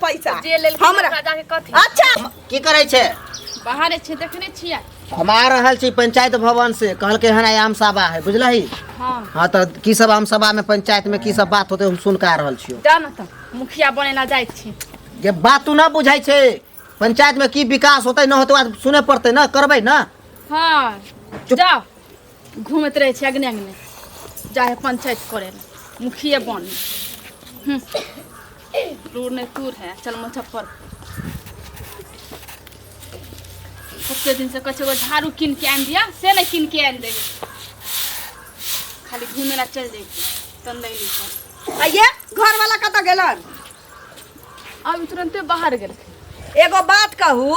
पैसा हमरा जाके कथी अच्छा की करे छे बाहर छे देखने छियै हम आ रहल छी पंचायत भवन से कहलके हन आम सभा है बुझलही। हाँ तो की सब आम सभा में पंचायत में की सब बात होते हम सुन के आ रहल छियो। जान त मुखिया बने ना जाय छी ये बात तू ना बुझाई छे पंचायत में की विकास होते न होते बात सुने पड़ते ना करबे ना। हाँ जाओ घूमत रहे छे अगने अगने जाए पंचायत करे मुखिया बने दूर नहीं दूर है चल मुजफ्फर कते दिन से कछे झाड़ू किन के आन दिया से नहीं किन के आन दे खाली घूमे ला चल जाई तंदैली पर आइए घर वाला कत गेलन अब तुरंते बाहर गेल एगो बात कहू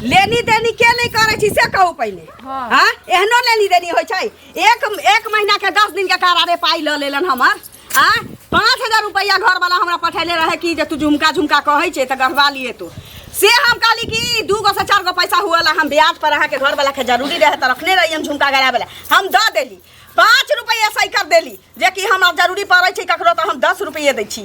लेनी देनी के नहीं करे छी से कहू पहले। हां एहनो लेनी देनी होय छै एक महीना के 10 दिन के करारे पाई ल लेलन हमर। हां 5000 रुपया घर वाला हमरा पठैले रहे कि जे तू झुमका झुमका कहै छै त गढ़वा लिए तू से हम कहली कि 2 गो से 4 गो पैसा हुआला हम ब्याज पर रहा के घर वाला के जरूरी रहे त रखने रही हम झुमका गड़ा वाला हम द देली 5 रुपया सही कर देली जे कि हमरा जरूरी पड़ै छै ककरो त हम 10 रुपया दै छी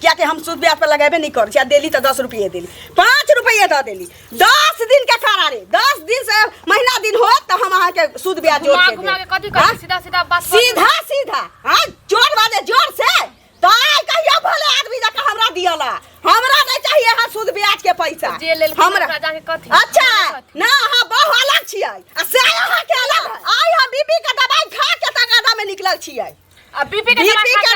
क्या कि हम सूद ब्याज पर लगाबे नहीं कर छी देली त 10 रुपया देली 5 रुपया द देली 10 दिन के करारे 10 दिन से महीना दिन हो त हम अहाँ के सूद ब्याज जोड़ के घुमा के कथी कर सीधा सीधा बात सीधा हां जोड़ वाले जोड़ से त कहियो भले आदमी जका हमरा दियला हमरा नहीं चाहिए हां सूद ब्याज के पैसा हमरा जाके कथी अच्छा ना हां बहु अलग छियै आ से अहाँ के अलग आई हम बीपी के दवाई खा के तगादा में निकलल छियै आ बीपी के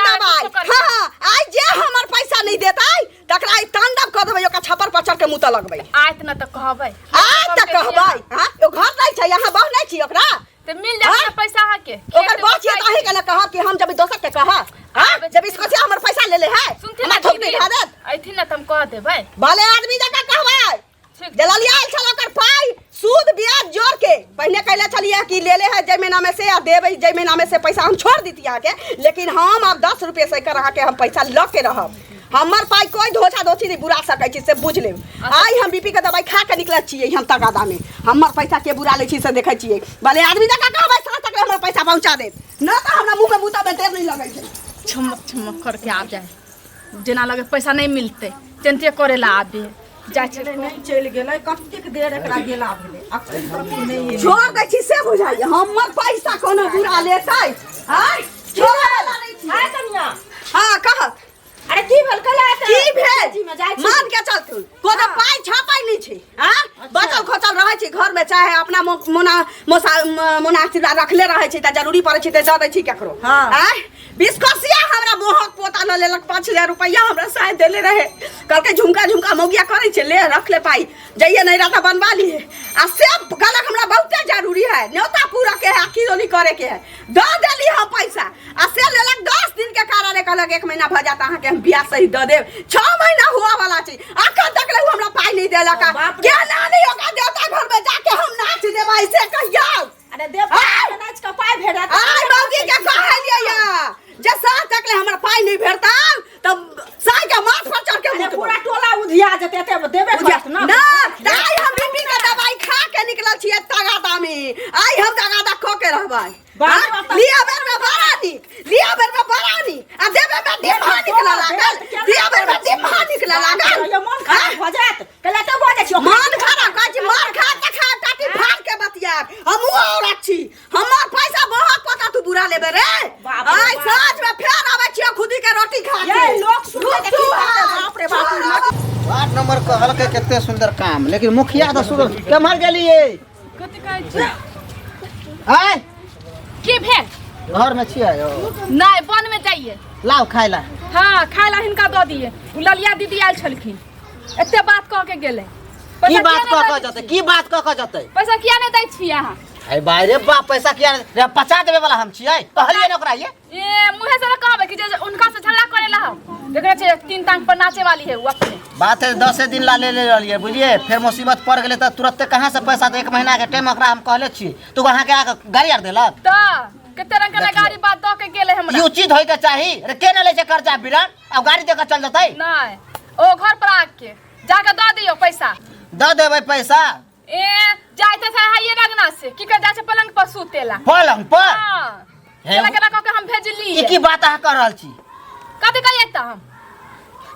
दवाई हां आई जे हमर पैसा नहीं देतै तकरा तांडव क देबै ओका छप्पर पर चढ़ के मुत लगबै आइत न त कहबै आ त कहबै हां ओ घर नहीं छै यहां बहु नहीं छी ओकरा ते मिल जाए पैसा हा के ओकर बात छै त अही के न कहब कि हम जब दोसर के कहा हां जब इसको से हमर पैसा ले ले है सुनते ना ठोक दे हादत आइथिन न तुम कह देबै भले आदमी जका कहबै जललिया छल ओकर पाई सूद ब्याज जोड़ के पहले कहले छलिए कि ले ले है जय महीना में से आ देबै जय महीना में से पैसा हम छोड़ दीतिया के लेकिन हम अब 10 रुपया से कर के हम पैसा ल के रहब हमर पाई कोई धोछा धोछी नहीं बुरा सकै छी से बुझ ले आई हम बीपी के दवाई खा के निकल छिए हम तगादा में हमर पैसा के बुरा ले छी से देखै छिए भले आदमी जका कहबै साथ तक हमर पैसा पहुंचा दे न त हमरा मुंह में बूता में देर नहीं लगै छै छमक छमक करके आ जाए जेना लगे पैसा नहीं मिलते चिंते करेला आबे जाय छै नहीं चल गेलै कतेक देर एकरा गेला भेले नहीं छोड़ दै छी से बुझाई हमर पैसा कोनो बुरा लेतै हां छोड़ला नहीं छी हां कनिया हां कह अरे की भेल कला की भेल मान के चल तू कोनो पाई छापाई नहीं छै हां बचल खोचल रहै छी घर में चाहे अपना मोना रखले रहै छी त जरूरी पड़ै छै त द दै छी केकरो हां 20 कसिया हमरा मोहक पोता न लेलक 5000 रुपया हमरा शायद देले रहे कहलके झुमका झुमका मौगिया करे छे ले रख ले पाई जइए नहीं रहता बनवा लिए आ से कहलक हमरा बहुते जरूरी है न्योता पूरा के है आखिर करे के है द देली हम पैसा आ से लेलक 10 दिन के करारे कहलक 1 महीना भ जाता अहाँ के हम ब्याज सही द देब 6 महीना हुआ वाला छी अखन तक ले हमरा पाई नहीं देलक क्या नानी ओका देवता घर में जाके हम नाच देबै से कहियो अरे देवता नाच के पाई भेटत आई मौगी के कहलिए या जे साथ तक ले हमरा पाई नहीं भेटता तब साई के माथ पर चढ़ के पूरा टोला उधिया जते ते देबे करत ना दाई हम बीपी के दवाई खा के निकलल छिए तगादा में आई हम तगादा खो के रहबै लिया बेर में बड़ा निक आ देबे में दिमाग निकला लागल लिया बेर में दिमाग निकला लागल ये मन खराब हो जात कला त बोले छी मन खराब काज मार खा के खा टाटी फाड़ के बतिया हम औरत छी हमर पैसा बहुत पता तू बुरा लेबे रे आई साँझ में फेर आवे छी खुदी के रोटी खा के ये लोग सुन देखी बाप रे बाप वार्ड नंबर कहल के कितने सुंदर काम लेकिन मुखिया तो सुंदर के मर गेलिए कथि कहै छी आय की भेल घर में छिए नहीं बन में जाइए लाओ खाइला हां खाइला हिनका द दिए ललिया दीदी आयल छलखिन एते बात कह के गेले की बात कह के जते की बात कह के जते पैसा किया नहीं दै छी अहाँ ए भाई रे बाप पैसा किया रे 50 देबे वाला हम छिए कहलिए न ओकरा ये ए मुहे से कहबे कि जे उनका से झगड़ा करेला हम देखरे छे 3 टांग पर नाचे वाली है वो अपने बात है 10 दिन ला ले रहलिए बुझिए फिर मुसीबत पड़ गेले त तुरंत कहां से पैसा दे 1 महीना के टाइम ओकरा हम कहले छी तू वहां के आके गाड़ी आर देलक त कते रंग के गाड़ी बात द के गेले हमरा ई उचित होय के चाही रे के न ले जे कर्जा बिरान अब गाड़ी दे के चल जतै नहीं ओ घर पर आके जाके द दियो पैसा द देबै पैसा ए जाइते से हाइए रंगना से की कर जाचे पलंग पर सुतेला पलंग पर हां केला केला क के हम भेजली ई की बात अहाँ कर रहल छी कथि कहिए त हम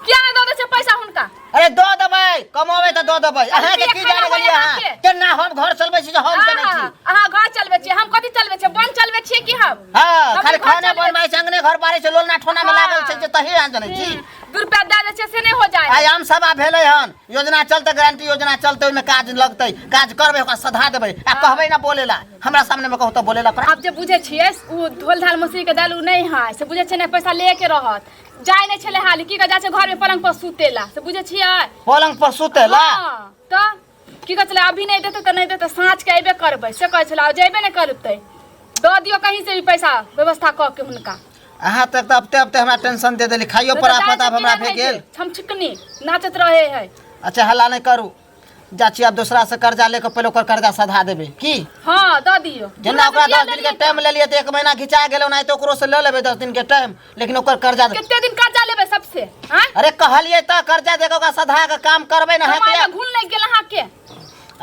क्या दो दे छे पैसा हुनका? अरे दो देबै, कमावे त दो देबै। अहाँ के की जाने गेलिए अहाँ? केना हम घर चलबै छी जे हम जानै छी? अहाँ घर चलबे छी, हम कथि चलबे छी? बन चलबे छी कि हम? हां, खाली खाना बनबै छै, अंगने घर बारे छै, लोलना ठोना में लागल छै जे तही अहाँ जानै छी। 2 रुपया दे दे छे से नहीं हो जाए। आइ आम सभा भेलै हन, योजना चलते, गारंटी योजना चलते, ओइमे काज लगतै, काज करबै ओकरा सधा देबै। आ कहबै ना बोलेला, हमरा सामने में कहू त बोलेला पर। अब जे बुझे छियै उ ढोल ढाल मसीह के दालू नहीं है, से बुझे छै ने पैसा लेके रहत। जाय नहीं छले हाली की जा छै घर में पलंग पर सुतेला, से बुझे छियै? पलंग पर सुतेला? हां त की कहै छले अभी नहीं देते त नहीं देते, साँझ के अइबे करबै से कहै छले, जेबे नहीं करतै। दो दियो कहीं से भी पैसा व्यवस्था क के हुनका। अहाँ तक त अब हमरा टेंशन दे देली, खाइयो पर आफत अब हमरा भे गेल। हम चिकनी नाचत रहे है। अच्छा हल्ला नहीं करू, जाची अब दूसरा से कर्जा लेके पहले ओकर कर्जा सधा देबै की? हां द दियो। जेना ओकरा 10 दिन के टाइम ले लिए त 1 महीना घिचा गेलो, नहीं तो ओकरो से ले लेबै 10 दिन के टाइम, लेकिन ओकर कर्जा कितने दिन कर्जा लेबै सबसे? हां अरे कहलिए त कर्जा देके ओकरा सधा के काम करबै ना। हमारे घुल नहीं गेल अहाँ के।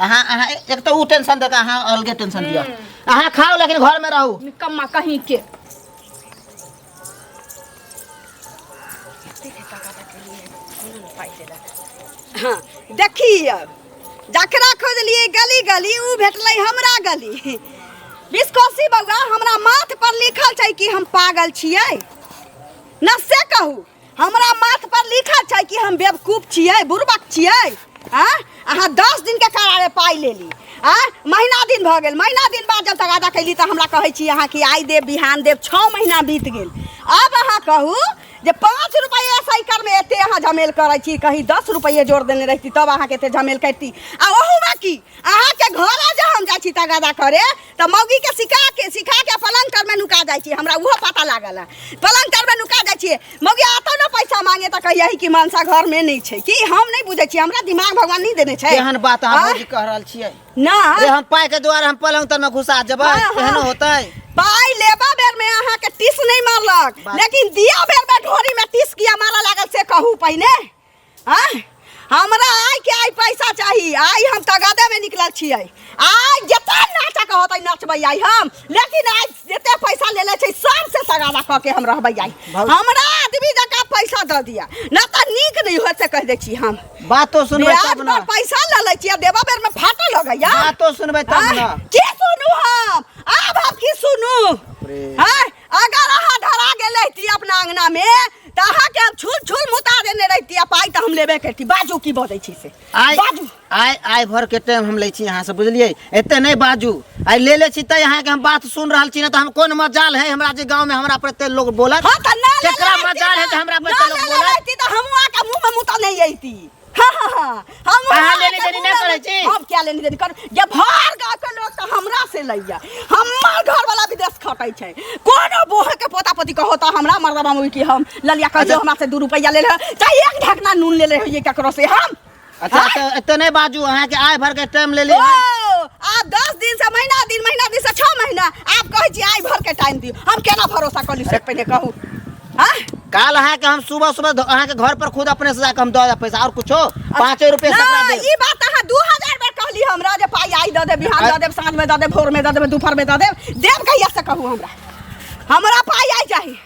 अहाँ एक तो उ टेंशन देके अहाँ अलगे टेंशन दिया। अहाँ खाओ लेकिन घर में रहू। निकम्मा कहीं के। हाँ देखिए, जकरा खोजलिए गली गली उ भेटलै हमरा गली। बिस्कोसी बउआ हमरा माथ पर लिखल छै कि हम पागल छियै न, से कहू हमरा माथ पर लिखल छै कि हम बेवकूफ छियै, बुड़बक छियै। अहाँ 10 दिन के करारे पाई लेली, महीना दिन भ गेल, महीना दिन बाद जब तगादा कैली त हमरा कहै छी अहाँ कि आइ देब बिहान देब, 6 महीना बीत गेल। अब अहाँ कहू जे 5 रुपया साइकिल में एते अहाँ झमेल करै छी, कहीं 10 रुपये जोड़ देने रहती तब अहाँ के एते झमेल करती। आ ओहू में की अहाँ के घर जे हम जाइ छी तगादा करे त मौगी के सिखा के पलंग तर में नुका जाइ छी, हमरा उहो पता लागल है। पलंग तर में नुका जाइ छी, मौगी आता न पैसा मांगे त कहिए कि मनसा घर में नहीं छै कि हम नहीं बुझे छी, हमरा दिमाग भगवान नहीं देने छै। एहन बात अहाँ भौजी कह रहल छियै ना? रे हम पाई के द्वारा हम पलंग तर में घुसा जेबै, एहन होतै? पाई लेबा बेर में अहाँ के टिस नहीं मारलक, लेकिन दिया बेर में ढोरी में टिस किया मारा लागल से कहू पहिने। हमरा आई के आई पैसा चाहिए, आई हम तगादे में निकलल छियै, आई जते नाचा के होतै नचबै आई हम, लेकिन आई जते पैसा लेले छै सब से तगादा क के हम रहबै आई। हमरा आदमी जका पैसा द दिया न त नीक नहीं होत से कह दै छी हम। बात तो सुनबै तब न। पैसा ले लै छी, देबा बेर में फाटल लगैया। बात तो सुनबै तब न। की सुनू हम? आब हम की सुनू? अगर अहाँ धरा गेल रहती अपना अंगना में त अहाँ के छुल मुता देने रहती, पाई त हम लेबे करती। बाजू की बजै छी से बाजू। आई भर के टाइम हम लै छी यहाँ से, बुझलिए? एते नहीं बाजू, आई ले ले छी त यहाँ के हम बात सुन रहल छी न, त हम कोन मजाल है हमरा जे गांव में हमरा पर एते लोग बोलत। हां त ना केकरा मजाल है जे हमरा पर एते लोग बोलत? त हमवा के मुंह में मुता नहीं आईती। हम अहाँ लेनी देनी नहीं करे छी? हम क्या लेनी देनी कर? जे भर गांव के लोग त हमरा से लइया, हमर घर वाला विदेश खटै छै, कोनो बोह के पोता पोती कहो त हमरा मर्दबा मुई की हम ललिया कह जो हमरा से 2 रुपया ले ले, चाहे 1 ढकना नून ले ले होइए ककरो से हम। अच्छा तो एते नहीं बाजू, अहाँ के आई भर के टाइम ले ली। आप 10 दिन से महीना दिन से 6 महीना आप कहै छी आई भर के टाइम दियो, हम केना भरोसा करी से पहले कहू? काल अहाँ के हम सुबह अहाँ के घर पर खुद अपने से जाके हम दे पैसा, और कुछो 5 रुपए से दे। ई बात अहाँ 2000 बेर कहली हमरा जे पाई I the they, Bihan the they, साँझ में द दे, भोर में द दे, दोपहर में द दे, देव कहिया से कहू हमरा पाई आई चाहिए।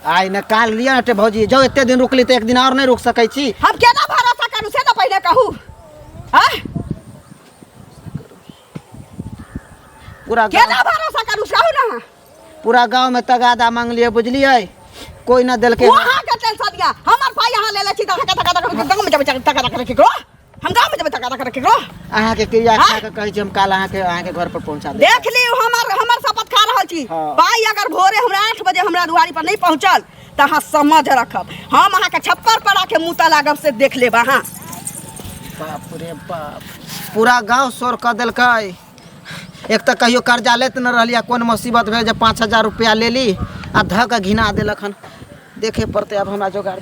आई न काल लिया हटे भौजी, जो एते दिन रुकली त 1 दिन और नहीं रुक सकै छी। हम केना भरोसा करू से त पहले कहू। पूरा केना भरोसा करू कहू ना? पूरा गांव में तगादा मांग लिए, बुझलिए? कोई ना देल के। वहां के टेंशन दिया, हमर पाई यहां ले ले छी त तगादा गांव में जब तगादा करे के हम गांव में जब तगादा करे के अहाँ के क्रिया खा के कहै छी हम काल अहाँ के घर पर पहुंचा दे। देख ली हमर शपथ खा रहल छी। पाई अगर भोरे हमरा 8 बजे हमरा दुआरी पर नहीं पहुंचल त अहाँ समझ रखब, हम अहाँ के छप्पर पर आके मुता लागब से देख लेब अहाँ। बाप रे बाप, पूरा गांव शोर क देलकै। एक त कहियो कर्जा लेत न रहलिया, कोन मुसीबत भेल जे 5000 रुपया लेली आ ध के घिना देलक हन। देखे पड़ते अब हमरा जोगाड़।